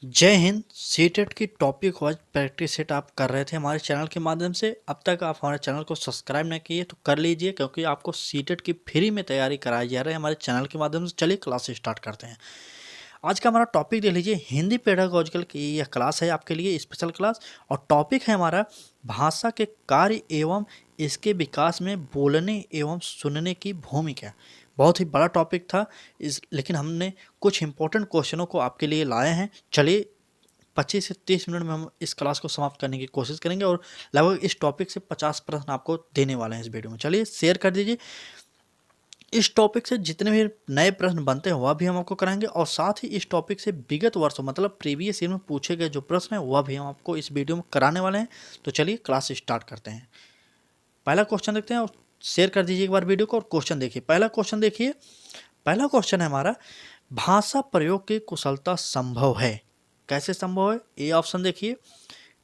जय हिंद। सीटेट की topic wise practice set आप कर रहे थे हमारे चैनल के माध्यम से। अब तक आप हमारे चैनल को सब्सक्राइब नहीं किए तो कर लीजिए, क्योंकि आपको सीटेट की फ्री में तैयारी कराई जा रही है हमारे चैनल के माध्यम से। चलिए क्लास स्टार्ट करते हैं। आज का हमारा टॉपिक देख लीजिए, हिंदी पेडागोजिकल की यह क्लास है आपके लिए स्पेशल क्लास। और टॉपिक है हमारा भाषा के कार्य एवं इसके विकास में बोलने एवं सुनने की भूमिका। बहुत ही बड़ा टॉपिक था लेकिन हमने कुछ इंपॉर्टेंट क्वेश्चनों को आपके लिए लाए हैं। चलिए 25 से 30 मिनट में हम इस क्लास को समाप्त करने की कोशिश करेंगे और लगभग इस टॉपिक से 50 प्रश्न आपको देने वाले हैं इस वीडियो में। चलिए शेयर कर दीजिए। इस टॉपिक से जितने भी नए प्रश्न बनते हैं वह भी हम आपको कराएंगे, और साथ ही इस टॉपिक से विगत वर्षों मतलब प्रीवियस ईयर में पूछे गए जो प्रश्न हैं वह भी हम आपको इस वीडियो में कराने वाले हैं। तो चलिए क्लास स्टार्ट करते हैं। पहला क्वेश्चन देखते हैं और शेयर कर दीजिए एक बार वीडियो को और क्वेश्चन देखिए। पहला क्वेश्चन देखिए, पहला क्वेश्चन है हमारा, भाषा प्रयोग की कुशलता संभव है। कैसे संभव है? ए ऑप्शन देखिए,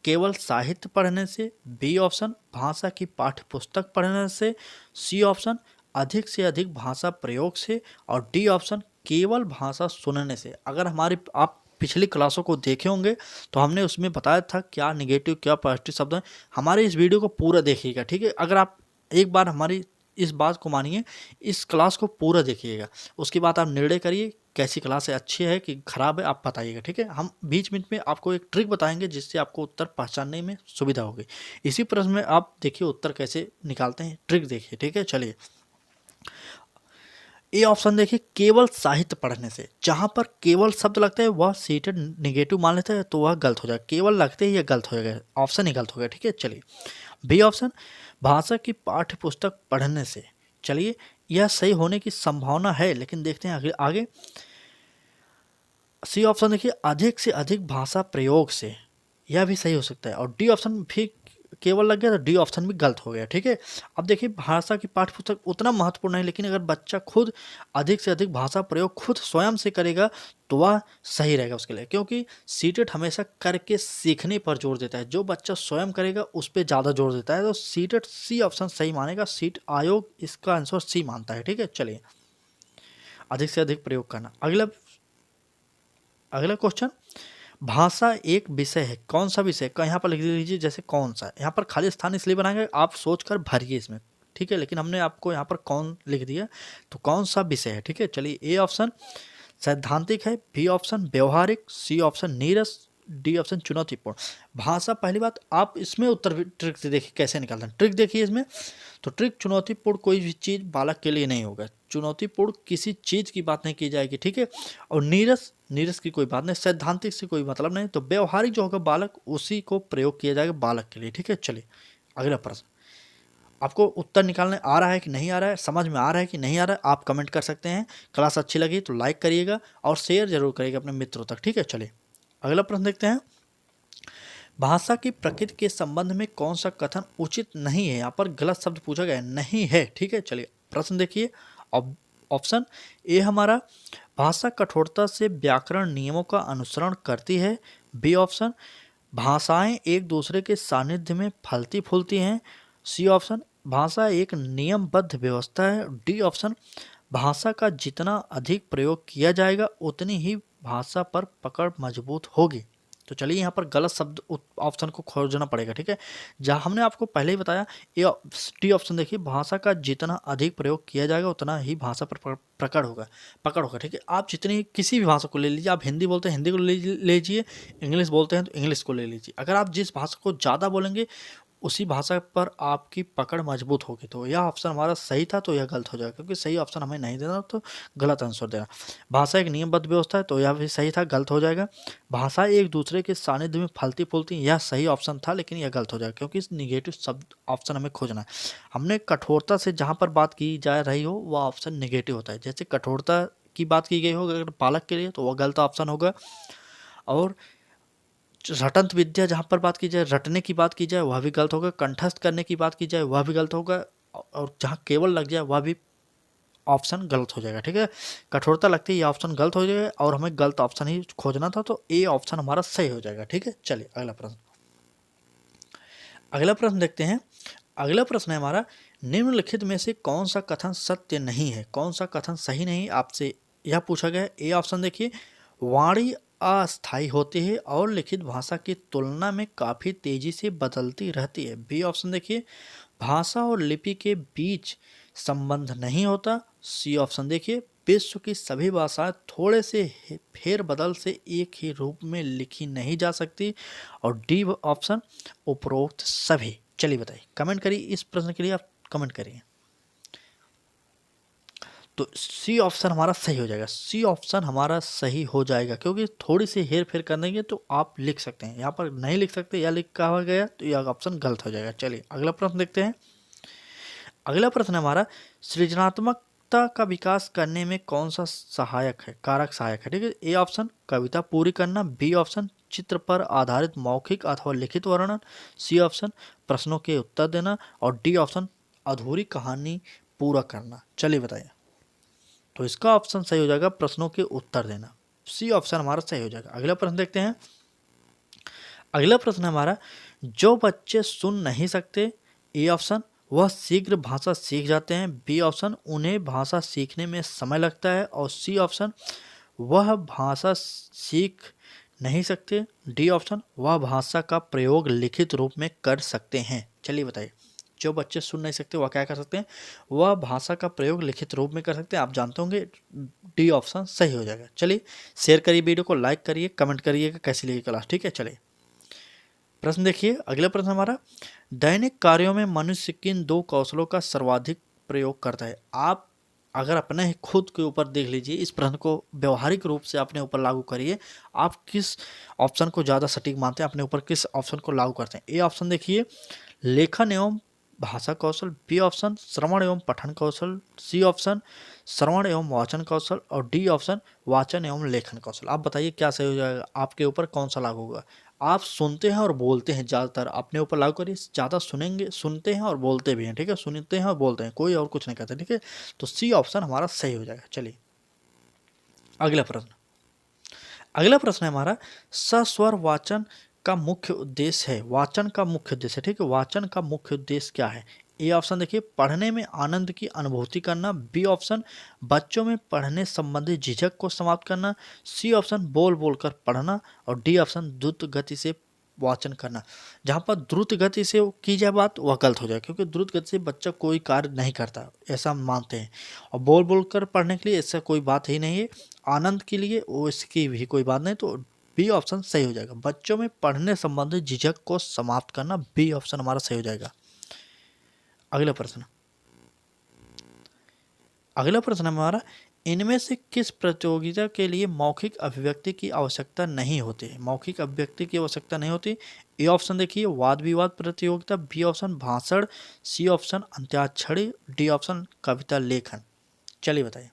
केवल साहित्य पढ़ने से। बी ऑप्शन, भाषा की पाठ्य पुस्तक पढ़ने से। सी ऑप्शन, अधिक से अधिक भाषा प्रयोग से। और डी ऑप्शन, केवल भाषा सुनने से। अगर हमारी आप पिछली क्लासों को देखे होंगे तो हमने उसमें बताया था क्या निगेटिव क्या पॉजिटिव शब्द हैं। हमारे इस वीडियो को पूरा देखिएगा, ठीक है। अगर आप एक बार हमारी इस बात को मानिए, इस क्लास को पूरा देखिएगा, उसके बाद आप निर्णय करिए कैसी क्लास है, अच्छी है कि खराब है, आप बताइएगा, ठीक है। हम बीच बीच में आपको एक ट्रिक बताएंगे जिससे आपको उत्तर पहचानने में सुविधा होगी। इसी प्रश्न में आप देखिए उत्तर कैसे निकालते हैं, ट्रिक देखिए, ठीक है। चलिए ए ऑप्शन देखिए, केवल साहित्य पढ़ने से। जहां पर केवल शब्द लगता है वह सीटेड निगेटिव मान लेते हैं तो वह गलत हो जाएगा। केवल लगते ही यह गलत हो जाएगा, ऑप्शन ही गलत हो गया, ठीक है। चलिए बी ऑप्शन, भाषा की पाठ्य पुस्तक पढ़ने से। चलिए यह सही होने की संभावना है, लेकिन देखते हैं आगे आगे। सी ऑप्शन देखिए, अधिक से अधिक भाषा प्रयोग से। यह भी सही हो सकता है। और डी ऑप्शन भी केवल लग गया तो डी ऑप्शन भी गलत हो गया, ठीक है। अब देखिए भाषा की पाठ्य पुस्तक उतना महत्वपूर्ण नहीं, लेकिन अगर बच्चा खुद अधिक से अधिक भाषा प्रयोग खुद स्वयं से करेगा तो वह सही रहेगा उसके लिए, क्योंकि सीटेट हमेशा करके सीखने पर जोर देता है। जो बच्चा स्वयं करेगा उस पर ज़्यादा जोर देता है, तो सीटेट सी ऑप्शन सही मानेगा। सीट आयोग इसका आंसर सी मानता है, ठीक है। चलिए अधिक से अधिक प्रयोग करना। अगला अगला क्वेश्चन, भाषा एक विषय है। कौन सा विषय? यहाँ पर लिख लीजिए जैसे कौन सा। यहाँ पर खाली स्थान इसलिए बनाएंगे आप सोचकर भरिए इसमें, ठीक है। लेकिन हमने आपको यहाँ पर कौन लिख दिया, तो कौन सा विषय है, ठीक है। चलिए ए ऑप्शन सैद्धांतिक है। बी ऑप्शन व्यवहारिक। सी ऑप्शन नीरस। डी ऑप्शन चुनौतीपूर्ण। भाषा, पहली बात आप इसमें उत्तर ट्रिक से देखिए कैसे निकालते हैं। ट्रिक देखिए इसमें, तो ट्रिक चुनौतीपूर्ण कोई भी चीज़ बालक के लिए नहीं होगा। चुनौतीपूर्ण किसी चीज़ की बात नहीं की जाएगी, ठीक है। और नीरस, नीरस की कोई बात नहीं। सैद्धांतिक से कोई मतलब नहीं। तो व्यवहारिक जो होगा बालक, उसी को प्रयोग किया जाएगा बालक के लिए, ठीक है। चलिए अगला प्रश्न। आपको उत्तर निकालने आ रहा है कि नहीं आ रहा है, समझ में आ रहा है कि नहीं आ रहा है, आप कमेंट कर सकते हैं। क्लास अच्छी लगी तो लाइक करिएगा और शेयर जरूर करिएगा अपने मित्रों तक, ठीक है। चलिए अगला प्रश्न देखते हैं। भाषा की प्रकृति के संबंध में कौन सा कथन उचित नहीं है? यहाँ पर गलत शब्द पूछा गया है, नहीं है, ठीक है। चलिए प्रश्न देखिए। ऑप्शन ए हमारा, भाषा कठोरता से व्याकरण नियमों का अनुसरण करती है। बी ऑप्शन, भाषाएं एक दूसरे के सानिध्य में फलती फूलती हैं। सी ऑप्शन, भाषा एक नियमबद्ध व्यवस्था है। डी ऑप्शन, भाषा का जितना अधिक प्रयोग किया जाएगा उतनी ही भाषा पर पकड़ मजबूत होगी। तो चलिए यहाँ पर गलत शब्द ऑप्शन को खोजना पड़ेगा, ठीक है। जहाँ हमने आपको पहले ही बताया, ये डी ऑप्शन देखिए, भाषा का जितना अधिक प्रयोग किया जाएगा उतना ही भाषा पर पकड़ होगा, ठीक है। आप जितनी किसी भी भाषा को ले लीजिए, आप हिंदी बोलते हैं हिंदी को ले लीजिए, इंग्लिश बोलते हैं तो इंग्लिश को ले लीजिए। अगर आप जिस भाषा को ज़्यादा बोलेंगे उसी भाषा पर आपकी पकड़ मजबूत होगी। तो यह ऑप्शन हमारा सही था तो यह गलत हो जाएगा, क्योंकि सही ऑप्शन हमें नहीं देना तो गलत आंसर देना। भाषा एक नियमबद्ध व्यवस्था है तो यह भी सही था, गलत हो जाएगा। भाषा एक दूसरे के सानिध्य में फलती फूलती, यह सही ऑप्शन था लेकिन यह गलत हो जाएगा, क्योंकि इस निगेटिव शब्द ऑप्शन हमें खोजना है। हमने कठोरता से जहाँ पर बात की जा रही हो वह ऑप्शन निगेटिव होता है। जैसे कठोरता की बात की गई हो अगर पालक के लिए तो वह गलत ऑप्शन होगा। और रटंत विद्या जहाँ पर बात की जाए, रटने की बात की जाए वह भी गलत होगा। कंठस्थ करने की बात की जाए वह भी गलत होगा। और जहाँ केवल लग जाए वह भी ऑप्शन गलत हो जाएगा, ठीक है। कठोरता लगती है ये ऑप्शन गलत हो जाएगा और हमें गलत ऑप्शन ही खोजना था, तो ए ऑप्शन हमारा सही हो जाएगा, ठीक है। चलिए अगला प्रश्न, अगला प्रश्न देखते हैं। अगला प्रश्न है हमारा, निम्नलिखित में से कौन सा कथन सत्य नहीं है? कौन सा कथन सही नहीं आपसे यह पूछा गया है। ए ऑप्शन देखिए, वाणी अस्थायी होती है और लिखित भाषा की तुलना में काफ़ी तेजी से बदलती रहती है। बी ऑप्शन देखिए, भाषा और लिपि के बीच संबंध नहीं होता। सी ऑप्शन देखिए, विश्व की सभी भाषाएं थोड़े से फेरबदल से एक ही रूप में लिखी नहीं जा सकती। और डी ऑप्शन, उपरोक्त सभी। चलिए बताइए, कमेंट करिए इस प्रश्न के लिए, आप कमेंट करिए। तो सी ऑप्शन हमारा सही हो जाएगा, सी ऑप्शन हमारा सही हो जाएगा, क्योंकि थोड़ी सी हेर फेर कर देंगे तो आप लिख सकते हैं। यहाँ पर नहीं लिख सकते या लिख कहा गया तो यह ऑप्शन गलत हो जाएगा। चलिए अगला प्रश्न देखते हैं। अगला प्रश्न हमारा, सृजनात्मकता का विकास करने में कौन सा सहायक है, कारक सहायक है। ठीक है, ए ऑप्शन कविता पूरी करना, बी ऑप्शन चित्र पर आधारित मौखिक अथवा लिखित वर्णन, सी ऑप्शन प्रश्नों के उत्तर देना, और डी ऑप्शन अधूरी कहानी पूरा करना। चलिए बताइए। तो इसका ऑप्शन सही हो जाएगा प्रश्नों के उत्तर देना, सी ऑप्शन हमारा सही हो जाएगा। अगला प्रश्न देखते हैं। अगला प्रश्न हमारा, जो बच्चे सुन नहीं सकते, ए ऑप्शन वह शीघ्र भाषा सीख जाते हैं, बी ऑप्शन उन्हें भाषा सीखने में समय लगता है, और सी ऑप्शन वह भाषा सीख नहीं सकते, डी ऑप्शन वह भाषा का प्रयोग लिखित रूप में कर सकते हैं। चलिए बताइए, जो बच्चे सुन नहीं सकते वह क्या कर सकते हैं, वह भाषा का प्रयोग लिखित रूप में कर सकते हैं। आप जानते होंगे डी ऑप्शन सही हो जाएगा। चलिए शेयर करिए, वीडियो को लाइक करिए, कमेंट करिएगा कैसी लगी क्लास। ठीक है, चलिए प्रश्न देखिए। अगला प्रश्न हमारा, दैनिक कार्यों में मनुष्य किन दो कौशलों का सर्वाधिक प्रयोग करता है। आप अगर अपने ही खुद के ऊपर देख लीजिए, इस प्रश्न को व्यवहारिक रूप से अपने ऊपर लागू करिए। आप किस ऑप्शन को ज़्यादा सटीक मानते हैं, अपने ऊपर किस ऑप्शन को लागू करते हैं। ए ऑप्शन देखिए, लेखन एवं भाषा कौशल, बी ऑप्शन श्रवण एवं पठन कौशल, सी ऑप्शन श्रवण एवं वाचन कौशल, और डी ऑप्शन वाचन एवं लेखन कौशल। आप बताइए क्या सही हो जाएगा, आपके ऊपर कौन सा लागू होगा। आप सुनते हैं और बोलते हैं ज़्यादातर, अपने ऊपर लागू करिए। ज़्यादा सुनेंगे, सुनते हैं और बोलते भी हैं। ठीक है, सुनते हैं और बोलते हैं, कोई और कुछ नहीं करते। ठीक है, तो सी ऑप्शन हमारा सही हो जाएगा। चलिए अगला प्रश्न। अगला प्रश्न है हमारा, सस्वर वाचन का मुख्य उद्देश्य है। वाचन का मुख्य उद्देश्य, ठीक है, वाचन का मुख्य उद्देश्य क्या है। ए ऑप्शन देखिए, पढ़ने में आनंद की अनुभूति करना, बी ऑप्शन बच्चों में पढ़ने संबंधी झिझक को समाप्त करना, सी ऑप्शन बोल बोलकर पढ़ना, और डी ऑप्शन द्रुत गति से वाचन करना। जहाँ पर द्रुत गति से की जाए बात, वह गलत हो जाए, क्योंकि द्रुत गति से बच्चा कोई कार्य नहीं करता, ऐसा हम मानते हैं। और बोल बोलकर पढ़ने के लिए ऐसा कोई बात ही नहीं है। आनंद के लिए वो इसकी भी कोई बात नहीं। तो बी ऑप्शन सही हो जाएगा, बच्चों में पढ़ने संबंधित झिझक को समाप्त करना, बी ऑप्शन हमारा सही हो जाएगा। अगला प्रश्न। अगला प्रश्न हमारा, इनमें से किस प्रतियोगिता के लिए मौखिक अभिव्यक्ति की आवश्यकता नहीं होती है। मौखिक अभिव्यक्ति की आवश्यकता नहीं होती। ए ऑप्शन देखिए, वाद विवाद प्रतियोगिता, बी ऑप्शन भाषण, सी ऑप्शन अंत्याक्षरी, डी ऑप्शन कविता लेखन। चलिए बताइए,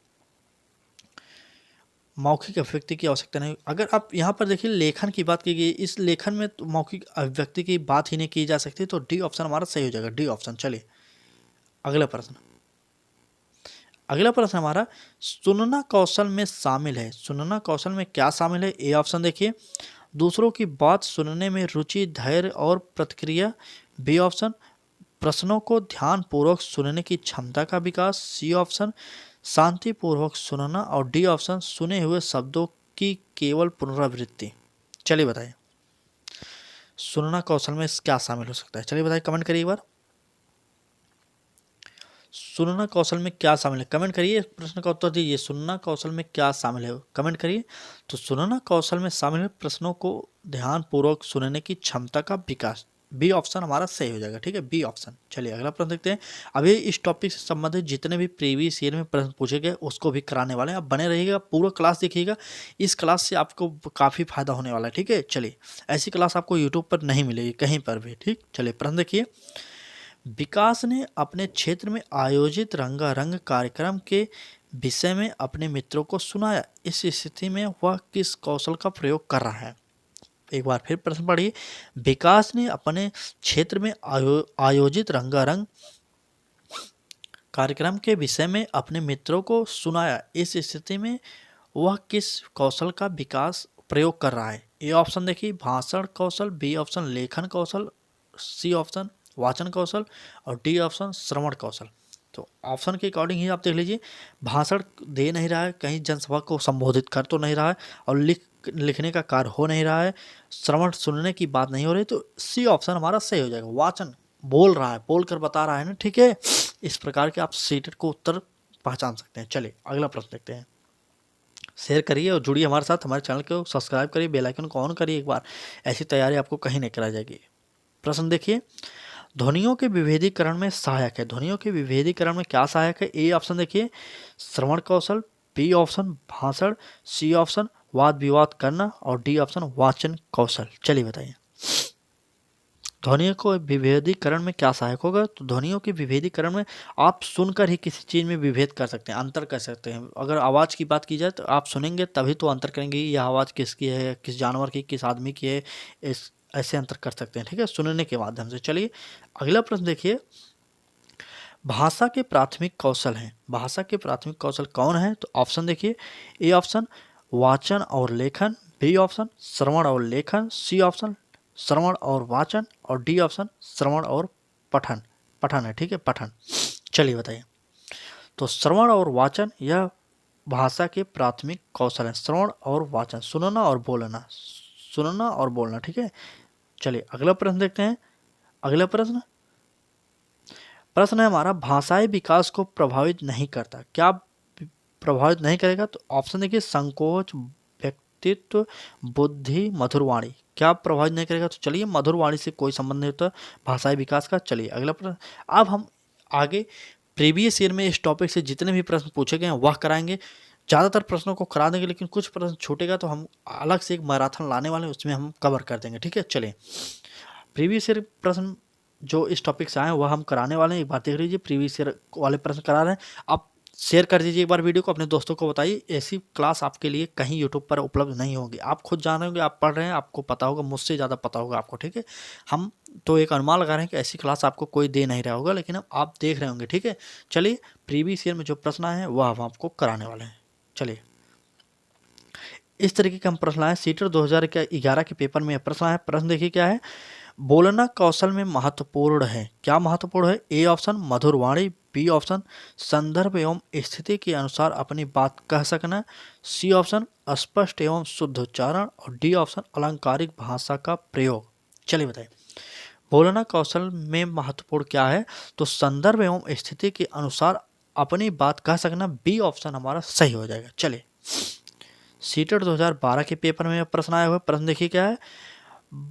मौखिक अभिव्यक्ति की आवश्यकता नहीं। अगर आप यहाँ पर देखिए लेखन की बात की गई, इस लेखन में तो मौखिक अभिव्यक्ति की बात ही नहीं की जा सकती, तो डी ऑप्शन हमारा सही हो जाएगा, डी ऑप्शन। चलिए अगला प्रश्न। अगला प्रश्न हमारा, सुनना कौशल में शामिल है। सुनना कौशल में क्या शामिल है। ए ऑप्शन देखिए, दूसरों की बात सुनने में रुचि, धैर्य और प्रतिक्रिया, बी ऑप्शन प्रश्नों को ध्यानपूर्वक सुनने की क्षमता का विकास, सी ऑप्शन शांतिपूर्वक सुनना, और डी ऑप्शन सुने हुए शब्दों की केवल पुनरावृत्ति। चलिए बताइए, सुनना कौशल में क्या शामिल हो सकता है। चलिए बताइए, कमेंट करिए एक बार, सुनना कौशल में क्या शामिल है। कमेंट करिए, प्रश्न का उत्तर दीजिए, सुनना कौशल में क्या शामिल है, कमेंट करिए। तो सुनना कौशल में शामिल है प्रश्नों को ध्यानपूर्वक सुनने की क्षमता का विकास, बी ऑप्शन हमारा सही हो जाएगा। ठीक है, बी ऑप्शन। चलिए अगला प्रश्न देखते हैं। अभी इस टॉपिक से संबंधित जितने भी प्रीवियस ईयर में प्रश्न पूछे गए उसको भी कराने वाले हैं। आप बने रहिएगा, पूरा क्लास देखिएगा, इस क्लास से आपको काफ़ी फायदा होने वाला है। ठीक है, चलिए ऐसी क्लास आपको यूट्यूब पर नहीं मिलेगी कहीं पर भी। ठीक, चलिए प्रश्न देखिए। विकास ने अपने क्षेत्र में आयोजित रंगारंग कार्यक्रम के विषय में अपने मित्रों को सुनाया। इस स्थिति में वह किस कौशल का प्रयोग कर रहा है। एक बार फिर प्रश्न पढ़िए। विकास ने अपने क्षेत्र में आयोजित रंगारंग कार्यक्रम के विषय में अपने मित्रों को सुनाया। इस स्थिति में वह किस कौशल का विकास प्रयोग कर रहा है। ए ऑप्शन देखिए, भाषण कौशल, बी ऑप्शन लेखन कौशल, सी ऑप्शन वाचन कौशल, और डी ऑप्शन श्रवण कौशल। तो ऑप्शन के अकॉर्डिंग ही आप देख लीजिए, भाषण दे नहीं रहा है, कहीं जनसभा को संबोधित कर तो नहीं रहा है, और लिखने का कार्य हो नहीं रहा है, श्रवण सुनने की बात नहीं हो रही, तो सी ऑप्शन हमारा सही हो जाएगा। वाचन बोल रहा है, बोल कर बता रहा है ना, ठीक है। इस प्रकार के आप सीटेट को उत्तर पहचान सकते हैं। चलिए अगला प्रश्न देखते हैं। शेयर करिए और जुड़िए हमारे साथ, हमारे चैनल को सब्सक्राइब करिए, बेल आइकन को ऑन करिए एक बार, ऐसी तैयारी आपको कहीं नहीं कराई जाएगी। प्रश्न देखिए, ध्वनियों के विभेदीकरण में सहायक है। ध्वनियों के विभेदीकरण में क्या सहायक है? ए ऑप्शन देखिए श्रवण कौशल, बी ऑप्शन भाषण, सी ऑप्शन वाद विवाद करना और डी ऑप्शन वाचन कौशल। चलिए बताइए ध्वनियों को विभेदीकरण में क्या सहायक होगा? तो ध्वनियों के विभेदीकरण में आप सुनकर ही किसी चीज़ में विभेद कर सकते हैं, अंतर कर सकते हैं। अगर आवाज़ की बात की जाए तो आप सुनेंगे तभी तो अंतर करेंगे, यह आवाज़ किसकी है, किस जानवर की, किस आदमी की है, इस ऐसे अंतर कर सकते हैं, ठीक है, सुनने के माध्यम से। चलिए अगला प्रश्न देखिए, भाषा के प्राथमिक कौशल हैं। भाषा के प्राथमिक कौशल कौन है? तो ऑप्शन देखिए, ए ऑप्शन वाचन और लेखन, बी ऑप्शन श्रवण और लेखन, सी ऑप्शन श्रवण और वाचन और डी ऑप्शन श्रवण और पठन। पठन है, ठीक है, पठन। चलिए बताइए, तो श्रवण और वाचन यह भाषा के प्राथमिक कौशल है। श्रवण और वाचन, सुनना और बोलना, सुनना और बोलना, ठीक है। चलिए अगला प्रश्न देखते हैं। अगला प्रश्न है हमारा, भाषाई विकास को प्रभावित नहीं करता। क्या प्रभावित नहीं करेगा? तो ऑप्शन देखिए संकोच, व्यक्तित्व, बुद्धि, मधुरवाणी। क्या प्रभावित नहीं करेगा? तो चलिए मधुरवाणी से कोई संबंध नहीं होता भाषाई विकास का। चलिए अगला प्रश्न, अब हम आगे प्रीवियस ईयर में इस टॉपिक से जितने भी प्रश्न पूछे गए हैं वह कराएंगे। ज़्यादातर प्रश्नों को करा देंगे, लेकिन कुछ प्रश्न छूटेगा तो हम अलग से एक मैराथन लाने वाले हैं, उसमें हम कवर कर देंगे, ठीक है। चलिए प्रीवियस ईयर प्रश्न जो इस टॉपिक से आए हैं वह हम कराने वाले हैं, एक बार देख लीजिए, प्रीवियस ईयर वाले प्रश्न करा रहे हैं। आप शेयर कर दीजिए एक बार वीडियो को, अपने दोस्तों को बताइए। ऐसी क्लास आपके लिए कहीं यूट्यूब पर उपलब्ध नहीं होगी, आप खुद जान रहे होंगे, आप पढ़ रहे हैं, आपको पता होगा, मुझसे ज़्यादा पता होगा आपको, ठीक है। हम तो एक अनुमान लगा रहे हैं कि ऐसी क्लास आपको कोई दे नहीं रहा होगा, लेकिन आप देख रहे होंगे, ठीक है। चलिए प्रीवियस ईयर में जो प्रश्न आए हैं वह हम आपको कराने वाले हैं। चलिए इस तरीके के हम प्रश्न आए सीटर 2011 के पेपर में प्रश्न आया। प्रश्न देखिए क्या है, बोलना कौशल में महत्वपूर्ण है। क्या महत्वपूर्ण है? ए ऑप्शन मधुरवाणी, बी ऑप्शन संदर्भ एवं स्थिति के अनुसार अपनी बात कह सकना, सी ऑप्शन स्पष्ट एवं शुद्ध उच्चारण और डी ऑप्शन अलंकारिक भाषा का प्रयोग। चलिए बताइए बोलना कौशल में महत्वपूर्ण क्या है? तो संदर्भ एवं स्थिति के अनुसार अपनी बात कह सकना, बी ऑप्शन हमारा सही हो जाएगा। चलिए सीटेट 2012 के पेपर में प्रश्न आया हुआ है। प्रश्न देखिए क्या है,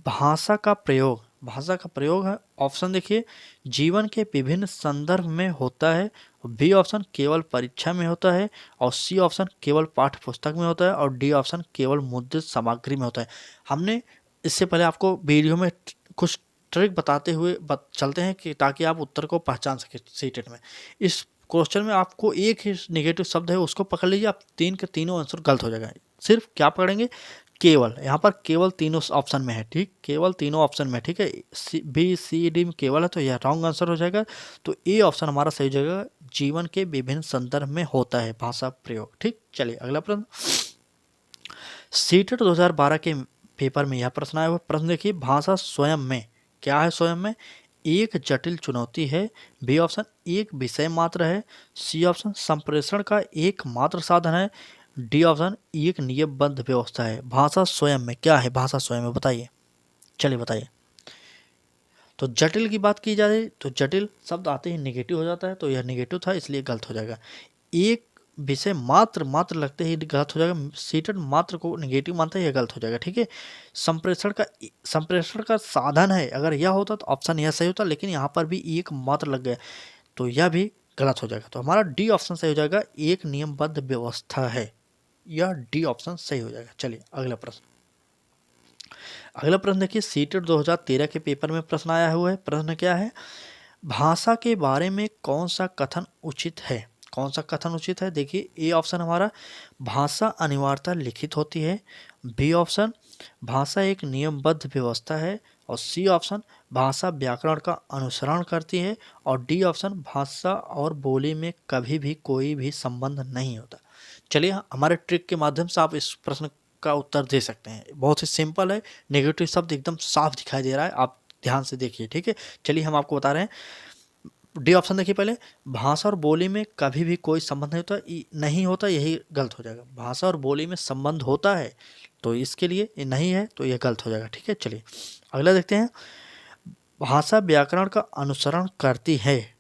भाषा का प्रयोग। भाषा का प्रयोग है, ऑप्शन देखिए जीवन के विभिन्न संदर्भ में होता है, बी ऑप्शन केवल परीक्षा में होता है और सी ऑप्शन केवल पाठ्य पुस्तक में होता है और डी ऑप्शन केवल मुद्रित सामग्री में होता है। हमने इससे पहले आपको वीडियो में कुछ ट्रिक बताते हुए चलते हैं कि ताकि आप उत्तर को पहचान सके सीटेट में। इस क्वेश्चन में आपको एक ही नेगेटिव शब्द है उसको पकड़ लीजिए, आप तीन के तीनों आंसर गलत हो जाएगा। सिर्फ क्या पकड़ेंगे? केवल, यहाँ पर केवल तीनों ऑप्शन में है, ठीक, केवल तीनों ऑप्शन में, ठीक है। बी सी डी में केवल है तो यह रॉन्ग आंसर हो जाएगा। तो ए ऑप्शन हमारा सही हो जाएगा, जीवन के विभिन्न संदर्भ में होता है भाषा प्रयोग, ठीक। चलिए अगला प्रश्न, सीटेट 2012 के पेपर में यह प्रश्न आया हुआ। प्रश्न देखिए, भाषा स्वयं में क्या है? स्वयं में एक जटिल चुनौती है, बी ऑप्शन एक विषय मात्र है, सी ऑप्शन संप्रेषण का एक मात्र साधन है, डी ऑप्शन एक नियमबद्ध व्यवस्था है। भाषा स्वयं में क्या है? भाषा स्वयं में बताइए, चलिए बताइए। तो जटिल की बात की जाए तो जटिल शब्द आते ही नेगेटिव हो जाता है, तो यह नेगेटिव था इसलिए गलत हो जाएगा। एक विषय मात्र लगते ही गलत हो जाएगा, सीटेट मात्र को नेगेटिव मानता है, यह गलत हो जाएगा, ठीक है। संप्रेषण का साधन है, अगर यह होता तो ऑप्शन यह सही होता, लेकिन यहाँ पर भी एक मात्र लग गया तो यह भी गलत हो जाएगा। तो हमारा डी ऑप्शन सही हो जाएगा, एक नियमबद्ध व्यवस्था है, यह डी ऑप्शन सही हो जाएगा। चलिए अगला प्रश्न, अगला प्रश्न देखिए, सीटेट 2013 के पेपर में प्रश्न आया हुआ है। प्रश्न क्या है, भाषा के बारे में कौन सा कथन उचित है? कौन सा कथन उचित है? देखिए ए ऑप्शन हमारा भाषा अनिवार्यता लिखित होती है, बी ऑप्शन भाषा एक नियमबद्ध व्यवस्था है और सी ऑप्शन भाषा व्याकरण का अनुसरण करती है और डी ऑप्शन भाषा और बोली में कभी भी कोई भी संबंध नहीं होता। चलिए हमारे ट्रिक के माध्यम से आप इस प्रश्न का उत्तर दे सकते हैं, बहुत ही सिंपल है, नेगेटिव शब्द एकदम साफ दिखाई दे रहा है, आप ध्यान से देखिए, ठीक है। चलिए हम आपको बता रहे हैं, डी ऑप्शन देखिए पहले, भाषा और बोली में कभी भी कोई संबंध नहीं होता, यही गलत हो जाएगा। भाषा और बोली में संबंध होता है, तो इसके लिए ये नहीं है तो ये गलत हो जाएगा। ठीक है, चलिए अगला देखते हैं। भाषा व्याकरण का अनुसरण करती है,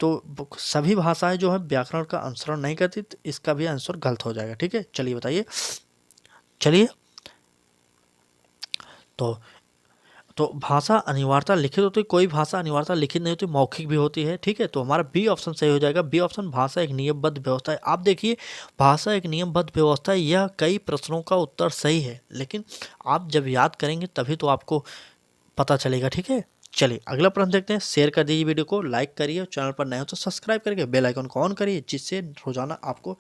तो सभी भाषाएं जो है व्याकरण का अनुसरण नहीं करती, तो इसका भी आंसर गलत हो जाएगा। ठीक है, चलिए बताइए। चलिए तो भाषा अनिवार्यता लिखित होती है, कोई भाषा अनिवार्यता लिखित नहीं होती, मौखिक भी होती है। ठीक है, तो हमारा बी ऑप्शन सही हो जाएगा। बी ऑप्शन, भाषा एक नियमबद्ध व्यवस्था है। आप देखिए, भाषा एक नियमबद्ध व्यवस्था है, यह कई प्रश्नों का उत्तर सही है, लेकिन आप जब याद करेंगे तभी तो आपको पता चलेगा। ठीक है, चलिए अगला प्रश्न देखते हैं। शेयर कर दीजिए वीडियो को, लाइक करिए, चैनल पर नए हो तो सब्सक्राइब करके बेल आइकन को ऑन करिए, जिससे रोजाना आपको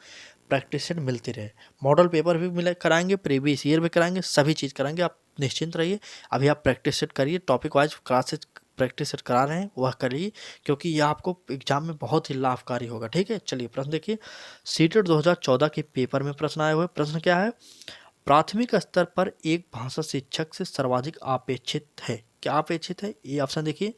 प्रैक्टिस सेट मिलती रहे। मॉडल पेपर भी मिले कराएंगे, प्रीवियस ईयर भी कराएंगे, सभी चीज़ कराएंगे, आप निश्चिंत रहिए। अभी आप प्रैक्टिस सेट करिए, topic wise classes practice set करा रहे हैं वह करिए, क्योंकि यह आपको एग्जाम में बहुत ही लाभकारी होगा। ठीक है, चलिए प्रश्न देखिए। सीटेट 2014 के पेपर में प्रश्न आए हुए। प्रश्न क्या है? प्राथमिक स्तर पर एक भाषा शिक्षक से सर्वाधिक अपेक्षित है। क्या अपेक्षित है? ये ऑप्शन देखिए।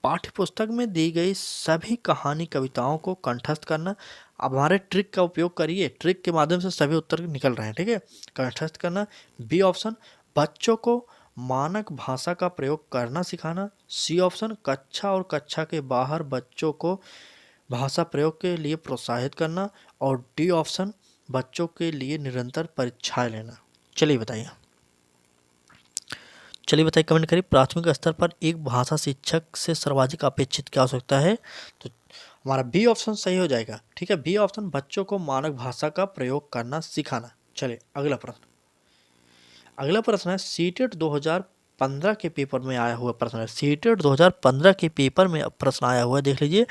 पाठ्य पुस्तक में दी गई सभी कहानी कविताओं को कंठस्थ करना। अब हमारे ट्रिक का उपयोग करिए, ट्रिक के माध्यम से सभी उत्तर निकल रहे हैं। ठीक है, कंठस्थ करना। बी ऑप्शन, बच्चों को मानक भाषा का प्रयोग करना सिखाना। सी ऑप्शन, कक्षा और कक्षा के बाहर बच्चों को भाषा प्रयोग के लिए प्रोत्साहित करना। और डी ऑप्शन, बच्चों के लिए निरंतर परीक्षाएं लेना। चलिए बताइए, कमेंट करिए। प्राथमिक स्तर पर एक भाषा शिक्षक से सर्वाधिक अपेक्षित क्या हो सकता है? तो हमारा बी ऑप्शन सही हो जाएगा। ठीक है, बी ऑप्शन, बच्चों को मानक भाषा का प्रयोग करना सिखाना। चलिए अगला प्रश्न। अगला प्रश्न है सीटेट 2015 के पेपर में आया हुआ प्रश्न है। सीटेट 2015 के पेपर में प्रश्न आया हुआ है, देख लीजिए।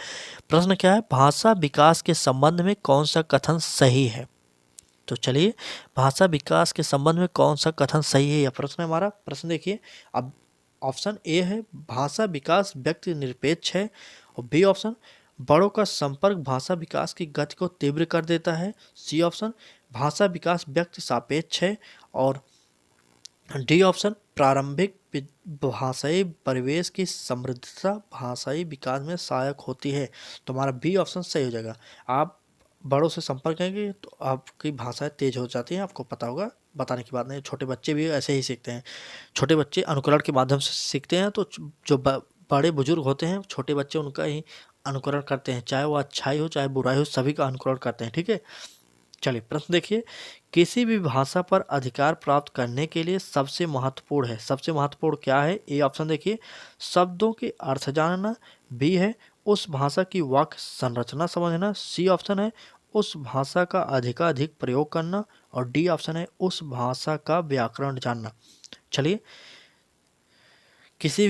प्रश्न क्या है? भाषा विकास के संबंध में कौन सा कथन सही है? तो चलिए, भाषा विकास के संबंध में कौन सा कथन सही है, यह प्रश्न है हमारा। प्रश्न देखिए। अब ऑप्शन ए है, भाषा विकास व्यक्ति निरपेक्ष है। और बी ऑप्शन, बड़ों का संपर्क भाषा विकास की गति को तीव्र कर देता है। सी ऑप्शन, भाषा विकास व्यक्ति सापेक्ष है। और डी ऑप्शन, प्रारंभिक भाषाई परिवेश की समृद्धता भाषाई विकास में सहायक होती है। तो हमारा बी ऑप्शन सही हो जाएगा। आप बड़ों से संपर्क करेंगे तो आपकी भाषाएं तेज हो जाती हैं, आपको पता होगा, बताने की बात नहीं। छोटे बच्चे भी ऐसे ही सीखते हैं, छोटे बच्चे अनुकरण के माध्यम से सीखते हैं। तो जो बड़े बुजुर्ग होते हैं, छोटे बच्चे उनका ही अनुकरण करते हैं, चाहे वो अच्छाई हो चाहे बुराई हो, सभी का अनुकरण करते हैं। ठीक है, चलिए प्रश्न देखिए। किसी भी भाषा पर अधिकार प्राप्त करने के लिए सबसे महत्वपूर्ण है, सबसे महत्वपूर्ण क्या है? ए ऑप्शन देखिए, शब्दों के अर्थ जानना। बी है, उस भाषा की वाक्य संरचना समझना। सी ऑप्शन है, उस भाषा का अधिकाधिक प्रयोग करना। और डी ऑप्शन है, उस भाषा का व्याकरण जानना। चलिए, किसी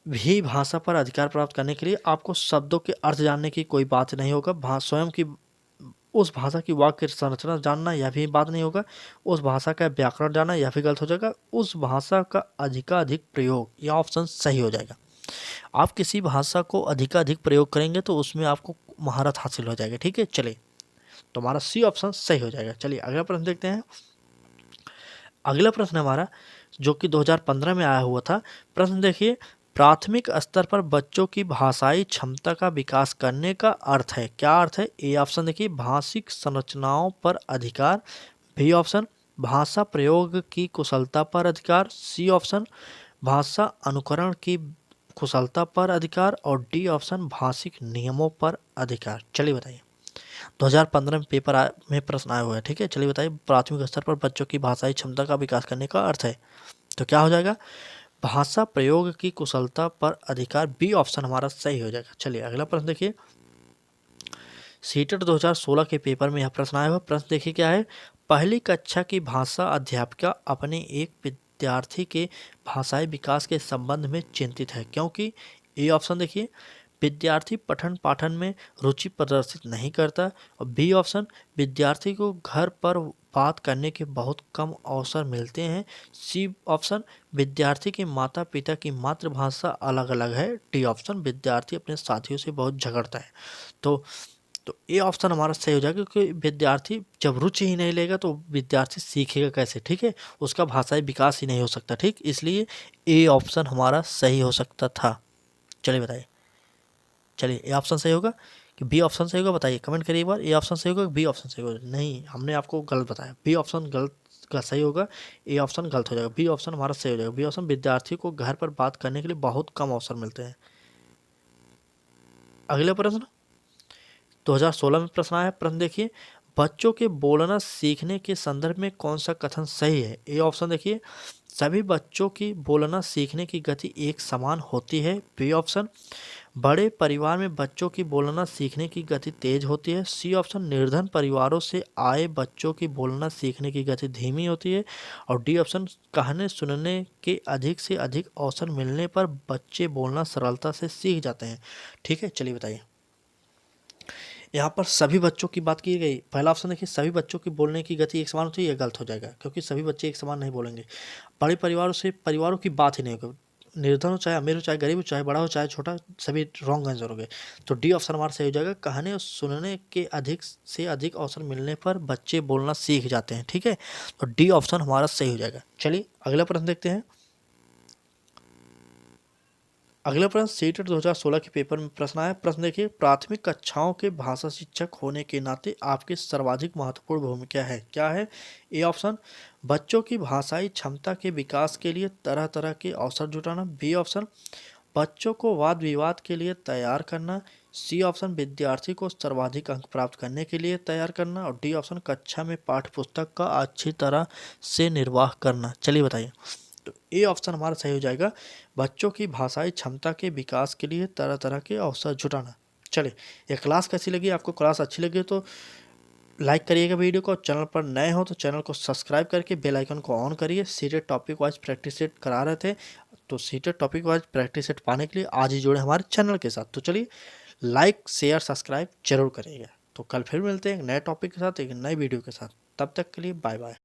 भी भाषा पर अधिकार प्राप्त करने के लिए आपको शब्दों के अर्थ जानने की कोई बात नहीं होगा, स्वयं की उस भाषा की वाक्य संरचना जानना यह भी बात नहीं होगा, उस भाषा का व्याकरण जानना यह भी गलत हो जाएगा, उस भाषा का अधिकाधिक प्रयोग, यह ऑप्शन सही हो जाएगा। आप किसी भाषा को अधिकाधिक प्रयोग करेंगे तो उसमें आपको महारत हासिल हो जाएगी। ठीक है, चलिए तो हमारा सी ऑप्शन सही हो जाएगा। चलिए अगला प्रश्न देखते हैं। अगला प्रश्न हमारा जो कि 2015 में आया हुआ था। प्रश्न देखिए, प्राथमिक स्तर पर बच्चों की भाषाई क्षमता का विकास करने का अर्थ है। क्या अर्थ है? ए ऑप्शन देखिए, भाषिक संरचनाओं पर अधिकार। बी ऑप्शन, भाषा प्रयोग की कुशलता पर अधिकार। सी ऑप्शन, भाषा अनुकरण की कुशलता पर अधिकार। और डी ऑप्शन, भाषिक नियमों पर अधिकार। चलिए बताइए, 2015 में पेपर में प्रश्न आया हुआ है। ठीक है, चलिए बताइए, प्राथमिक स्तर पर बच्चों की भाषाई क्षमता का विकास करने का अर्थ है। तो क्या हो जाएगा? भाषा प्रयोग की कुशलता पर अधिकार। बी ऑप्शन हमारा सही हो जाएगा। चलिए अगला प्रश्न देखिए। सीटेट 2016 के पेपर में यह प्रश्न आया हुआ। प्रश्न देखिए क्या है? पहली कक्षा की भाषा अध्यापिका अपने एक विद्यार्थी के भाषाई विकास के संबंध में चिंतित है, क्योंकि ए ऑप्शन देखिए, विद्यार्थी पठन पाठन में रुचि प्रदर्शित नहीं करता। और बी ऑप्शन, विद्यार्थी को घर पर बात करने के बहुत कम अवसर मिलते हैं। सी ऑप्शन, विद्यार्थी के माता पिता की मातृभाषा अलग अलग है। डी ऑप्शन, विद्यार्थी अपने साथियों से बहुत झगड़ता है। तो ए ऑप्शन हमारा सही हो जाएगा, क्योंकि विद्यार्थी जब रुचि ही नहीं लेगा तो विद्यार्थी सीखेगा कैसे? ठीक है, उसका भाषाई विकास ही नहीं हो सकता। ठीक, इसलिए ए ऑप्शन हमारा सही हो सकता था। चलिए बताइए, चलिए ए ऑप्शन सही होगा कि बी ऑप्शन सही होगा? बताइए, कमेंट करिए एक बार। ए ऑप्शन सही होगा कि बी ऑप्शन सही होगा? नहीं, हमने आपको गलत बताया, बी ऑप्शन गलत का सही होगा, ए ऑप्शन गलत हो जाएगा, बी ऑप्शन हमारा सही हो जाएगा। बी ऑप्शन, विद्यार्थी को घर पर बात करने के लिए बहुत कम अवसर मिलते हैं। अगला प्रश्न 2016 में प्रश्न आया। प्रश्न देखिए, बच्चों के बोलना सीखने के संदर्भ में कौन सा कथन सही है? ए ऑप्शन देखिए, सभी बच्चों की बोलना सीखने की गति एक समान होती है। बी ऑप्शन, बड़े परिवार में बच्चों की बोलना सीखने की गति तेज होती है। सी ऑप्शन, निर्धन परिवारों से आए बच्चों की बोलना सीखने की गति धीमी होती है। और डी ऑप्शन, कहने सुनने के अधिक से अधिक अवसर मिलने पर बच्चे बोलना सरलता से सीख जाते हैं। ठीक है, चलिए बताइए। यहाँ पर सभी बच्चों की बात की गई। पहला ऑप्शन देखिए, सभी बच्चों की बोलने की गति एक समान होती है, यह गलत हो जाएगा क्योंकि सभी बच्चे एक समान नहीं बोलेंगे। बड़े परिवारों से परिवारों की बात ही नहीं होगी, निर्धन हो चाहे अमीर हो चाहे गरीब हो चाहे बड़ा हो चाहे छोटा, सभी रॉन्ग आंसर हो गए। तो डी ऑप्शन हमारा सही हो जाएगा, कहने और सुनने के अधिक से अधिक अवसर मिलने पर बच्चे बोलना सीख जाते हैं। ठीक है, तो डी ऑप्शन हमारा सही हो जाएगा। चलिए अगला प्रश्न देखते हैं। अगला प्रश्न सीटेट 2016 के पेपर में प्रश्न आया। प्रश्न देखिए, प्राथमिक कक्षाओं के भाषा शिक्षक होने के नाते आपकी सर्वाधिक महत्वपूर्ण भूमिका है, क्या है? ए ऑप्शन, बच्चों की भाषाई क्षमता के विकास के लिए तरह तरह के अवसर जुटाना। बी ऑप्शन, बच्चों को वाद विवाद के लिए तैयार करना। सी ऑप्शन, विद्यार्थी को सर्वाधिक अंक प्राप्त करने के लिए तैयार करना। और डी ऑप्शन, कक्षा में पाठ्य पुस्तक का अच्छी तरह से निर्वाह करना। चलिए बताइए। तो ए ऑप्शन हमारा सही हो जाएगा, बच्चों की भाषाई क्षमता के विकास के लिए तरह तरह के अवसर जुटाना। चलिए, ये क्लास कैसी लगी? आपको क्लास अच्छी लगी तो लाइक करिएगा वीडियो को, चैनल पर नए हो तो चैनल को सब्सक्राइब करके बेल आइकन को ऑन करिए। CTET topic wise practice set करा रहे थे, तो CTET topic wise practice set पाने के लिए आज ही जुड़े हमारे चैनल के साथ। तो चलिए, लाइक शेयर सब्सक्राइब जरूर करिएगा। तो कल फिर मिलते हैं एक नए टॉपिक के साथ, एक नए वीडियो के साथ। तब तक के लिए बाय बाय।